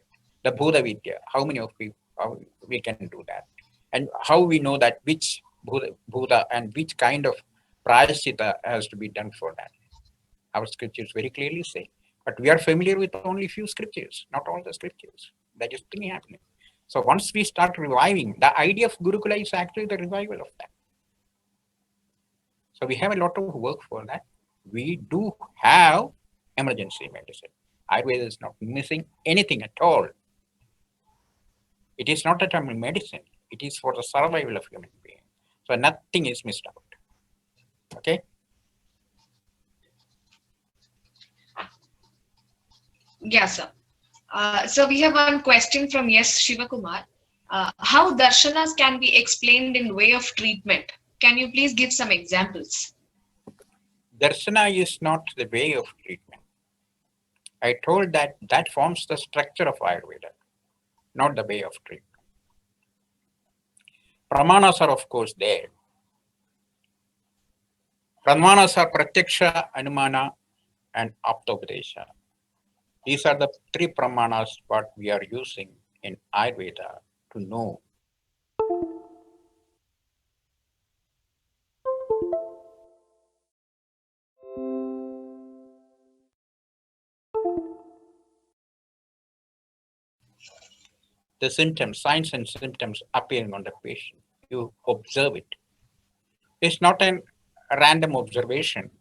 The Bhuta Vidya, how many of how we can do that? And how we know that which Bhuta and which kind of prayaschitta has to be done for that. Our scriptures very clearly say. But we are familiar with only few scriptures, not all the scriptures. That is thing happening. So once we start reviving, the idea of Gurukula is actually the revival of that. So we have a lot of work for that. We do have emergency medicine. Ayurveda is not missing anything at all. It is not a medicine. It is for the survival of human being. So nothing is missed out. Okay.
Yes, sir. So we have one question from Yes Shivakumar. How darshanas can be explained in way of treatment? Can you please give some examples?
Darshana is not the way of treatment. I told that that forms the structure of Ayurveda, not the way of treatment. Pramanas are of course there. Pramanas are Pratyaksha, Anumana, and Aptopadesha. These are the 3 pramanas what we are using in Ayurveda to know. The symptoms, signs and symptoms appearing on the patient. You observe it. It's not a random observation.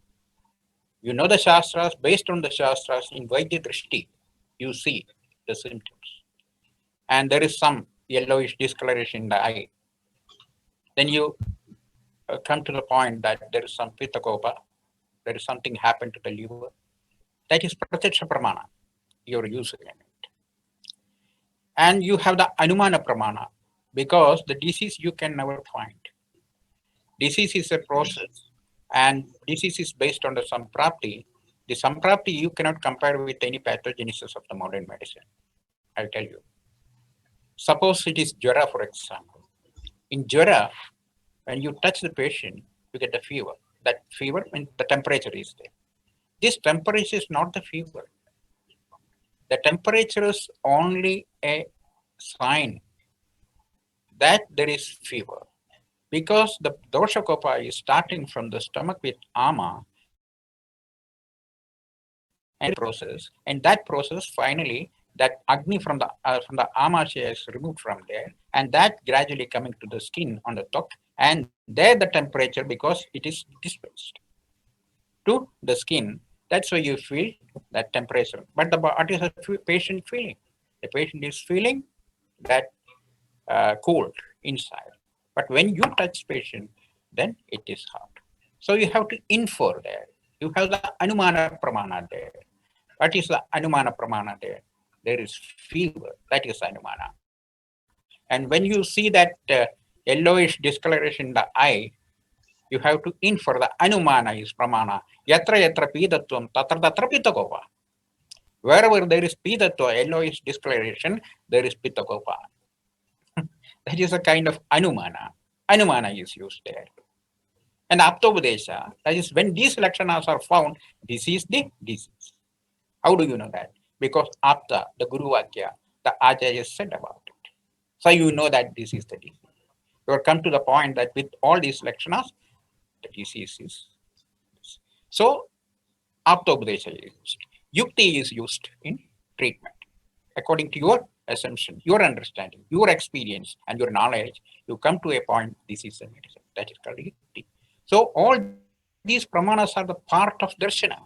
You know the Shastras, based on the Shastras in Vaidya Drishti, you see the symptoms. And there is some yellowish discoloration in the eye. Then you come to the point that there is some Pitta-kopa, there is something happened to the liver. That is Pratyaksha Pramana you're using it. And you have the Anumana Pramana, because the disease you can never find. Disease is a process, and disease is based on the samprapti. The samprapti you cannot compare with any pathogenesis of the modern medicine. I'll tell you. Suppose it is Jara, for example. In Jara, when you touch the patient, you get a fever. That fever means the temperature is there. This temperature is not the fever. The temperature is only a sign that there is fever. Because the dosha kopa is starting from the stomach with ama, process, and that process finally that agni from the amasya is removed from there, and that gradually coming to the skin on the top, and there the temperature, because it is displaced to the skin. That's why you feel that temperature. But what is the patient feeling? The patient is feeling that cold inside. But when you touch patient, then it is hot. So you have to infer there. You have the anumana pramana there. What is the anumana pramana there? There is fever. That is anumana. And when you see that yellowish discoloration in the eye, you have to infer the anumana is pramana. Yatra yatra pidatvam tatra tatra pitakopa. Wherever there is pidatva, yellowish discoloration, there is pitakopa. That is a kind of anumana. Anumana is used there. And aptobadesha, that is when these lakshanas are found, this is the disease. How do you know that? Because apta, the Guru Vakya, the Acharya said about it. So you know that this is the disease. You have come to the point that with all these lakshanas, the disease is. So aptobadesha is used. Yukti is used in treatment. According to your assumption, your understanding, your experience, and your knowledge, you come to a point, this is a medicine. That is called yukti. So all these pramanas are the part of darshana.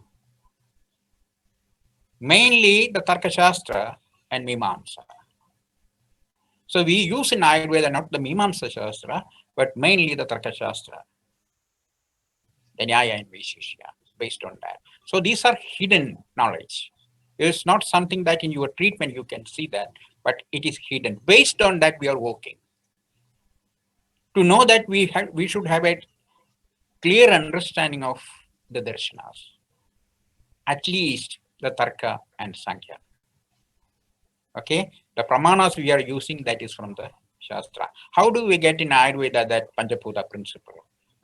Mainly the Tarkashastra and Mimamsa. So we use in Ayurveda not the Mimamsa Shastra, but mainly the Tarkashastra, the Nyaya and Vishishya, based on that. So these are hidden knowledge. It's not something that in your treatment you can see that, but it is hidden. Based on that, we are working. To know that we should have a clear understanding of the darshanas, at least the Tarka and Sankhya. Okay, the pramanas we are using, that is from the Shastra. How do we get in Ayurveda that Panjabhuta principle?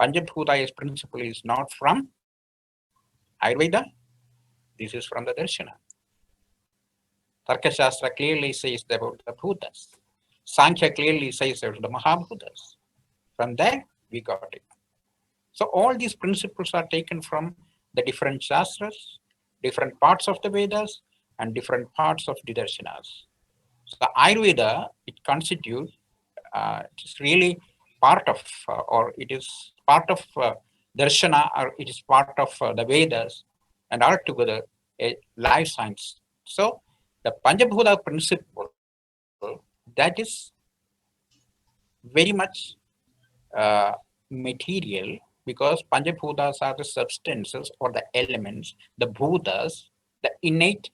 Panjabhuta principle is not from Ayurveda. This is from the Darshana. Tarka Shastra clearly says about the Bhutas. Sankhya clearly says about the Mahabhutas. From there, we got it. So all these principles are taken from the different Shastras, different parts of the Vedas, and different parts of the Darshanas. So Ayurveda, it constitutes, it's really part of, or it is part of Darshana, or it is part of the Vedas, and altogether a life science. So the Panjabhuta principle, that is very much material, because Panjabhutas are the substances or the elements, the Bhutas, the innate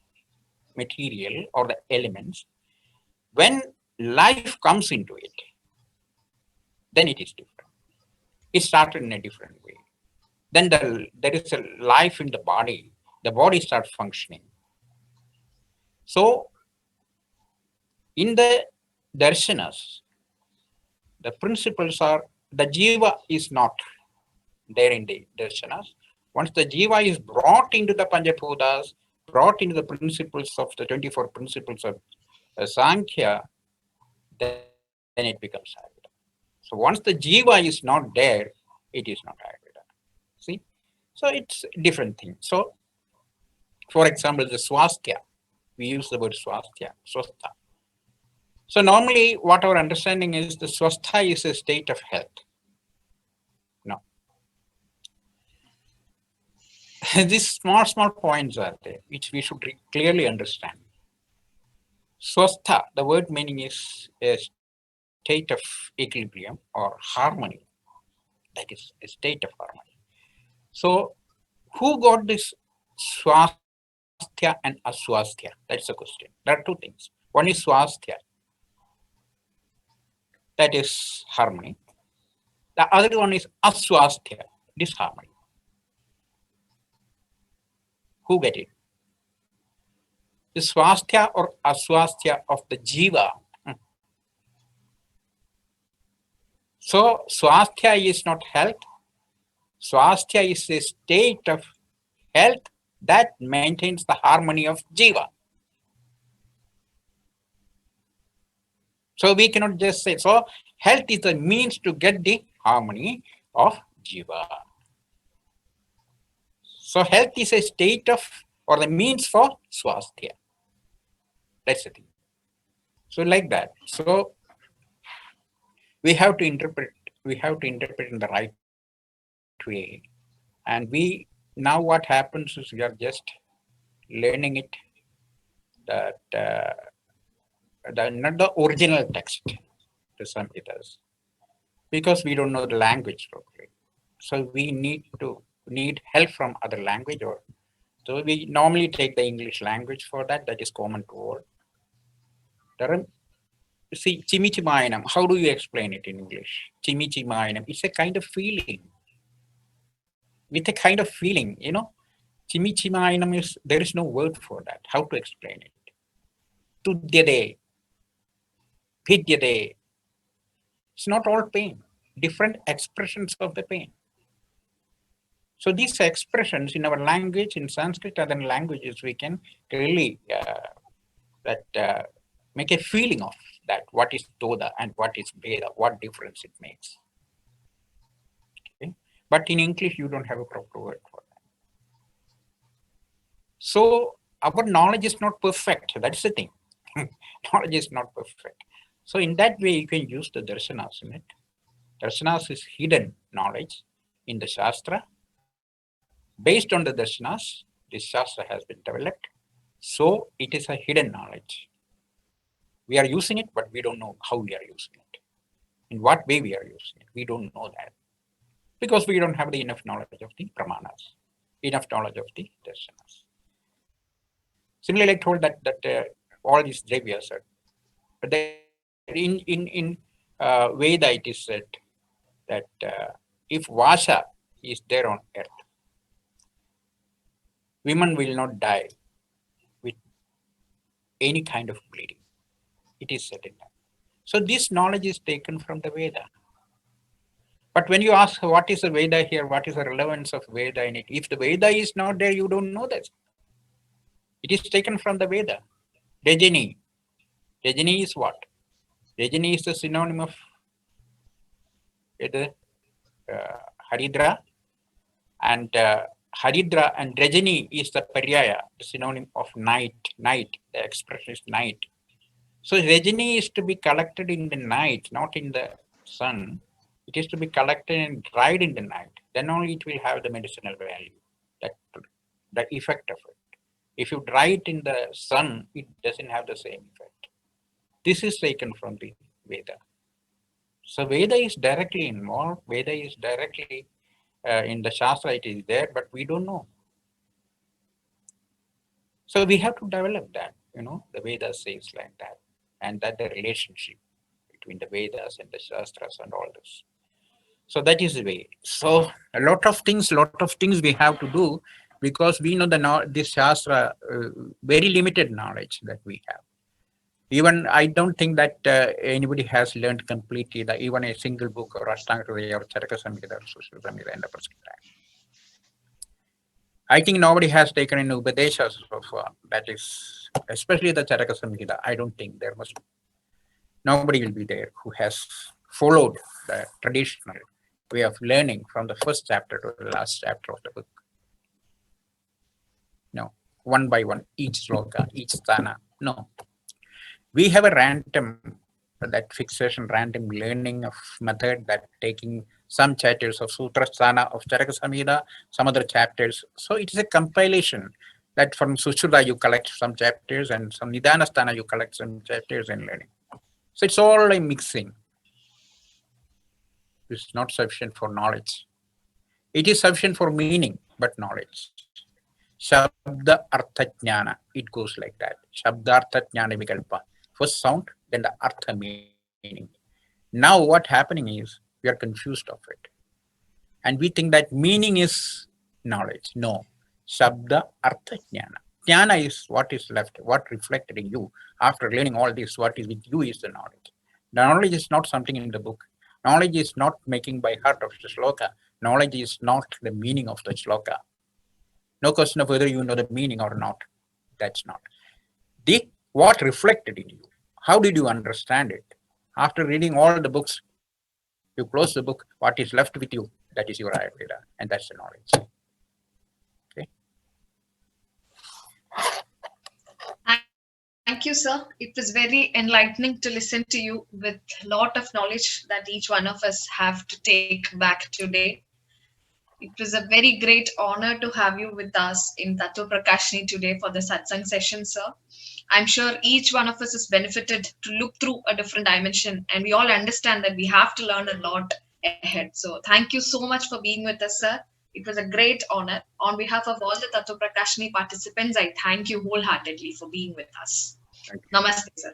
material or the elements. When life comes into it, then it is different. It started in a different way. Then there is a life in the body starts functioning. So in the darshanas, the principles are, the jiva is not there in the darshanas. Once the jiva is brought into the Panjabhutas, brought into the principles of the 24 principles of Sankhya, then it becomes Ayurveda. So once the jiva is not there, it is not Ayurveda. See? So it's a different thing. So, for example, the swasthya, we use the word swasthya, swastha. So normally what our understanding is, the swastha is a state of health. No. These small points are there, which we should clearly understand. Swastha, the word meaning is a state of equilibrium or harmony. That is a state of harmony. So who got this swasthya and aswasthya? That's the question. There are two things. One is swasthya, that is harmony. The other one is aswasthya, disharmony. Who get it? The swasthya or aswasthya of the jiva. So swasthya is not health. Swasthya is a state of health that maintains the harmony of jiva. So we cannot just say, so health is the means to get the harmony of jiva. So health is a state of or the means for swasthya. That's the thing. So like that. So we have to interpret. We have to interpret in the right way. And now what happens is we are just learning it that not the original text to some it is because we don't know the language properly. So we need help from other language or so we normally take the English language for that. That is common to all. There are, see, chimichimayanam. How do you explain it in English? Chimichimayanam. It's a kind of feeling. With a kind of feeling, Chimichimayanam is there is no word for that. How to explain it? Tudyade, Vidyade. It's not all pain. Different expressions of the pain. So these expressions in our language, in Sanskrit, other languages, we can really make a feeling of that. What is Toda and what is Veda? What difference it makes? Okay? But in English, you don't have a proper word for that. So our knowledge is not perfect. That's the thing. Knowledge is not perfect. So in that way, you can use the darshanas in it. Darshanas is hidden knowledge in the Shastra. Based on the darshanas, this Shastra has been developed. So it is a hidden knowledge. We are using it, but we don't know how we are using it. In what way we are using it, we don't know that. Because we don't have the enough knowledge of the pramanas, enough knowledge of the darshanas. Similarly, I told that all these dravyas are, but in Veda it is said that if Vasa is there on earth, women will not die with any kind of bleeding. It is said in that. So this knowledge is taken from the Veda. But when you ask what is the Veda here, what is the relevance of Veda in it? If the Veda is not there, you don't know that. It is taken from the Veda. Rajani. Rajani is what? Rajani is the synonym of Haridra. And Haridra and Rajani is the Paryaya, the synonym of night. Night, the expression is night. So Rajani is to be collected in the night, not in the sun. It is to be collected and dried in the night. Then only it will have the medicinal value, the effect of it. If you dry it in the sun, it doesn't have the same effect. This is taken from the Veda. So Veda is directly involved. Veda is directly in the Shastra, it is there, but we don't know. So we have to develop that, the Vedas says like that, and that the relationship between the Vedas and the Shastras and all this. So that is the way. So a lot of things we have to do because we know this Shastra, very limited knowledge that we have. Even I don't think that anybody has learned completely even a single book or Ashtanga Hridaya or Charaka Samhita or Sushruta Samhita in the present time. I think nobody has taken in Upadeshas so far. That is, especially the Charaka Samhita. I don't think nobody will be there who has followed the traditional way of learning from the first chapter to the last chapter of the book. No, one by one, each sloka, each sthana. No. We have a random learning of method that taking some chapters of Sutra Sthana of Charaka Samhita, some other chapters. So it is a compilation that from Sushruta you collect some chapters and some Nidana Sthana you collect some chapters and learning. So it's all a mixing. It's not sufficient for knowledge. It is sufficient for meaning, but knowledge. Shabda Artha Jnana, it goes like that. Shabda Artha Jnana Vikalpa. First sound, then the Artha meaning. Now what happening is we are confused of it. And we think that meaning is knowledge. No. Shabda Artha Jnana. Jnana is what is left, what reflected in you. After learning all this, what is with you is the knowledge. The knowledge is not something in the book. Knowledge is not making by heart of the shloka. Knowledge is not the meaning of the shloka. No question of whether you know the meaning or not. That's not. What reflected in you? How did you understand it? After reading all the books, you close the book, what is left with you, that is your Ayurveda, and that's the knowledge. Okay.
Thank you, sir. It was very enlightening to listen to you with a lot of knowledge that each one of us have to take back today. It was a very great honor to have you with us in Tatwaprakashini today for the satsang session, sir. I'm sure each one of us is benefited to look through a different dimension, and we all understand that we have to learn a lot ahead. So, thank you so much for being with us, sir. It was a great honor. On behalf of all the Tatwaprakashini participants, I thank you wholeheartedly for being with us.
Thank you.
Namaste, sir.